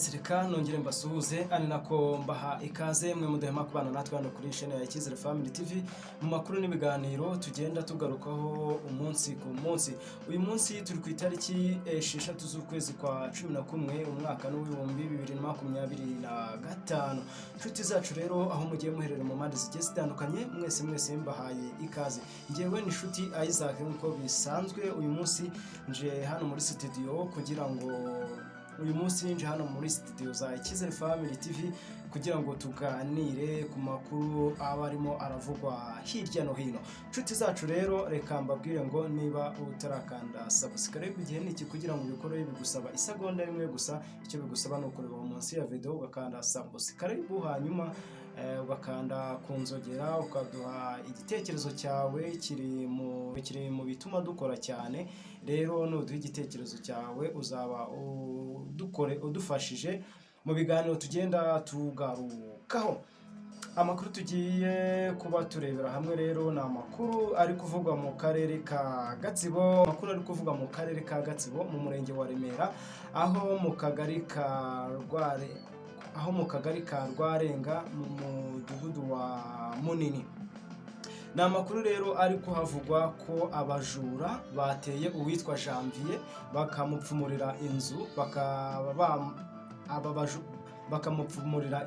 Yes, reka nongere mbasuhuze ari nako mbaha ikaze mwe mudahema kubana natwe hano kuri channel ya Icyizere Family TV mu makuru n'ibiganiro tugenda tugarukaho umunsi ku munsi. Uyu munsi turi ku itariki 6 z'ukwezi kwa 11 umwaka n'ibihumbi 2025. Inshuti zacu rero aho mugiye muherere mu mpande zigiye zitandukanye mwese mbahaye ikaze. Ngewe ni inshuti Isaac nkuko bisanzwe. Uyu munsi nje hano muri studio kugira ngo za Icyizere Family TV kugira ngo tuganire ku makuru aba arimo aravugwa hirya no hino. Inshuti zacu rero reka mbabwire ngo niba utarakanda subscribe igihe niki kugira ngo ubikore bigusaba isegonda rimwe gusa. Icyo bigusaba no kureba munsi ya video ugakanda subscribe, hanyuma ugakanda kunzogera ukaduha igitekerezo cyawe kiri mu bituma dukora cyane. Rero nuduha igitekerezo cyawe uzaba udufashije mu biganiro tugenda tugarukaho. Amakuru tugiye kuba turebera hamwe rero ni amakuru ari kuvugwa mu karere ka Gatsibo. Amakuru ari kuvugwa mu karere ka Gatsibo mu murenge wa Remera, aho mu kagari ka Rwarenga mu mudugudu wa Munini. Ni amakuru rero ari kuhavugwa ko abajura bateye uwitwa Janvier bakamupfumurira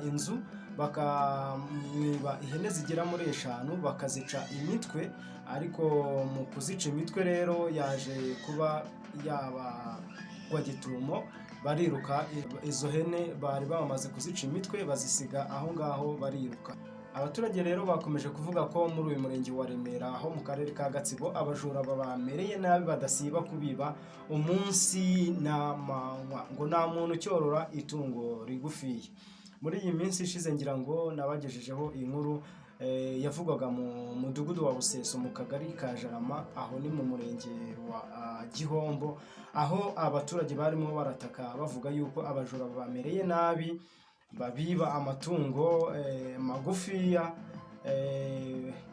inzu, bakamwiba ihene zigera muri 5 bakazica imitwe. Ariko mu kuzica imitwe rero yaje kuba yabagwa gitumo, bariruka. Izo hene bari bamaze kuzica imitwe bazisiga aho ngaho bariruka. Abaturage rero bakomeje kuvuga ko muri uyu murenge wa Remera aho mu karere ka Gatsibo abajura babamereye nabi badasiba kubiba umunsi n'amanywa, ngo nta muntu cyorora itungo rigufiye. Muri iyi minsi ishize ngira ngo nabagejejeho inkuru yavugwaga mu mudugudu wa Buseso mu kagari ka Jarama, aho ni mu murenge wa Gihombo, aho abaturage barimo barataka bavuga yuko abajura babamereye nabi babiba amatungo magufiya.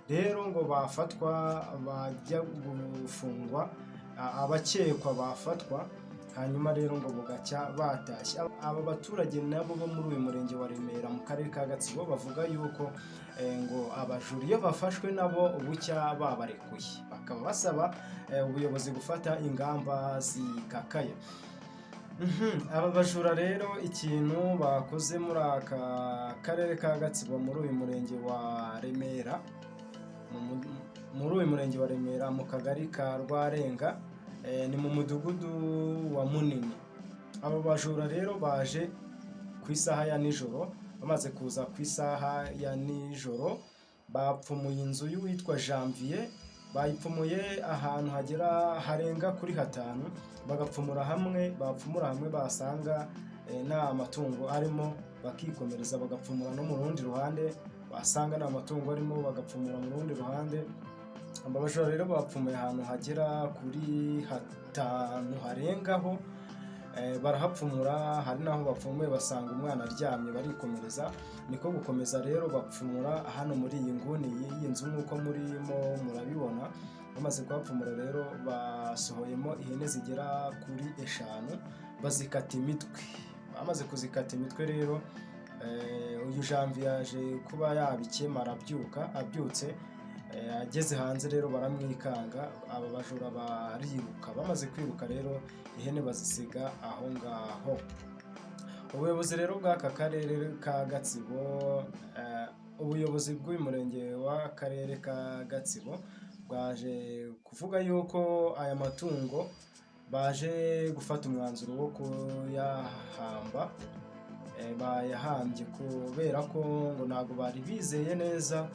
Rero ngo bafatwa bajya gufungwa, abakekwa bafatwa, hanyuma rero ngo bugacya batashye. Aba baturage nabo bo muri uyu murenge wa Remera mu karere ka Gatsibo bavuga yuko ngo abajura iyo bafashwe nabo bucya babarekuye, bakaba basaba ubuyobozi gufata ingamba zikakaye. Aba bajura rero ikintu bakoze muri aka karere ka Gatsibo muri uyu murenge wa Remera, mu kagari ka Rwarenga, ni mu mudugudu wa Munini. Aba bajura rero baje ku isaha ya nijoro. Bamaze kuza ku isaha ya nijoro bapfumuye inzu y'uwitwa Janvier. Bayipfumuye ahantu harenga kuri 5, bagapfumura hamwe basanga nta matungo arimo bakikomereza, bagapfumura no mu rundi ruhande basanga nta matungo arimo bagapfumura mu rundi ruhande. Abajura rero bapfumuye ahantu hagera kuri 5 harengaho, barahapfumura. Hari naho bapfumuye basanga umwana aryamye barikomereza. Niko gukomeza rero bapfumura hano muri iyi nguni y'iyi nzu nk'uko murimo murabibona. Bamaze kuhapfumura rero basohoyemo ihene zigera kuri 5 bazikata imitwe. Bamaze kuzikata imitwe rero uyu Janvier yaje kuba yabikemara abyutse. Ageze hanze rero baramwikanga, aba bajura bariruka. Bamaze kwiruka rero ihene bazisiga aho ngaho. Ubuyobozi rero bw'aka karere ka Gatsibo, ubuyobozi bw'uyu murenge w'akarere ka Gatsibo bwaje kuvuga yuko aya matungo baje gufata umwanzuro wo kuyahamba. Bayahambye kubera ko ngo ntabwo bari bizeye neza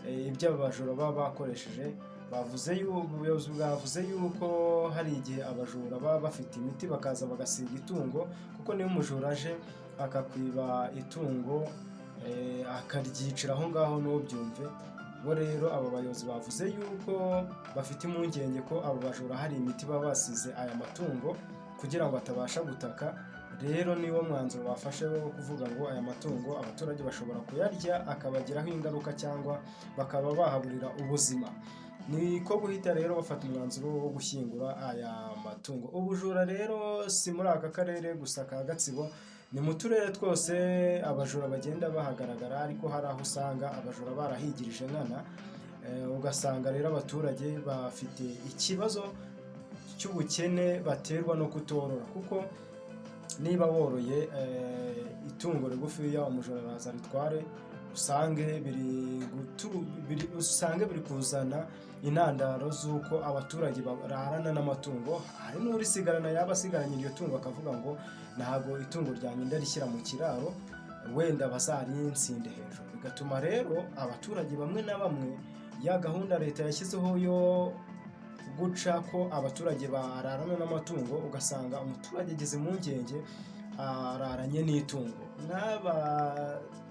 ibyo abajura baba bakoresheje. Ubuyobozi bwavuze yuko hari igihe abajura baba bafite imiti bakaza bagasiga itungo, kuko niyo umujura aje akakwiba itungo akaryicira aho ngaho ntubyumve. Bo rero aba bayobozi bavuze yuko bafite impungenge ko abo bajura hari imiti baba basize aya matungo kugira ngo atabasha gutaka. Rero niwo mwanzuro bafashe wo kuvuga ngo aya matungo abaturage bashobora kuyarya akabagiraho ingaruka cyangwa bakaba bahaburira ubuzima. Niko guhita rero bafata umwanzuro wo gushyingura aya matungo. Ubujura rero si muri aka karere gusa ka Gatsibo, ni mu turere twose abajura bagenda bahagaragara, ariko hari aho usanga abajura barahigirije nkana. Ugasanga rero abaturage bafite ikibazo cy'ubukene baterwa no kutorora, kuko niba woroye itungo rigufiya, umujura araza ritware, usange biri kuzana intandaro z'uko abaturage bararana n'amatungo. Hari n'urisigarana, yaba asigaranye iryo tungo akavuga ngo ntabwo itungo ryanjye ndarishyira mu kiraro, wenda bazarinsinde hejuru. Bigatuma rero abaturage bamwe na bamwe, ya gahunda leta yashyizeho yo guca ko abaturage bararana n'amatungo, ugasanga umuturage ageze impungenge araranye n'itungo.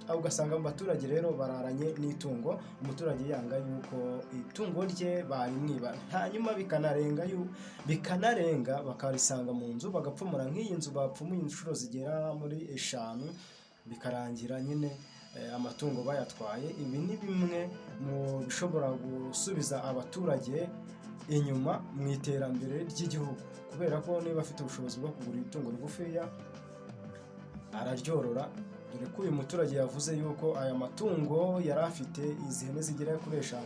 Ugasanga abaturage rero bararanye n'itungo, umuturage yanga yuko itungo rye barimwiba, hanyuma bikanarenga bakarisanga mu nzu, bagapfumura nk'iyi nzu bapfumuye inshuro zigera muri 5, bikarangira nyine amatungo bayatwaye. Ibi ni bimwe mu bishobora gusubiza abaturage inyuma mu iterambere ry'igihugu, kubera ko niba afite ubushobozi bwo kugura itungo rigufiya araryorora. Dore ko uyu muturage yavuze yuko aya matungo yari afite, izi hene zigera kuri 5,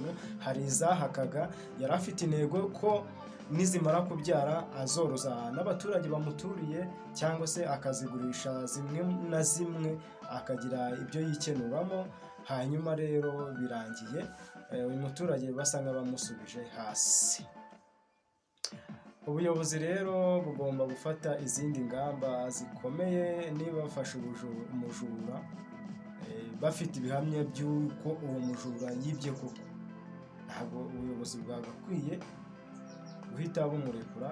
hari izahakaga, yari afite intego ko nizimara kubyara azoroza n'abaturage bamuturiye, cyangwa se akazigurisha zimwe na zimwe akagira ibyo yikenuramo. Hanyuma rero birangiye uyu muturage basanga bamusubije hasi. Ubuyobozi rero bugomba gufata izindi ngamba zikomeye, niba bafashe umujura bafite ibihamya by'uko uwo mujura yibye koko, ntabwo ubuyobozi bwagakwiye guhita bumurekura.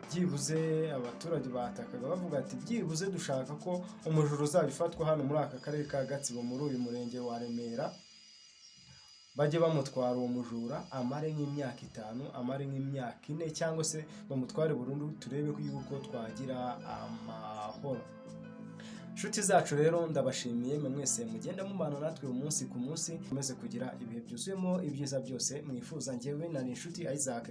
Byibuze abaturage batakaga bavuga ati byibuze dushaka ko umujura uzabifatwa hano muri aka karere ka Gatsibo, muri uyu murenge wa Remera, bajye bamutwara uwo mujura, amare nk'imyaka 5, amare nk'imyaka 4, cyangwa se bamutware burundu, turebe yuko twagira amahoro. Inshuti zacu rero ndabashimiye mwese mugenda mubana natwe umunsi ku munsi, mukomeze kugira ibihe byuzuyemo ibyiza byose mwifuza. Njyewe nari inshuti Isaac.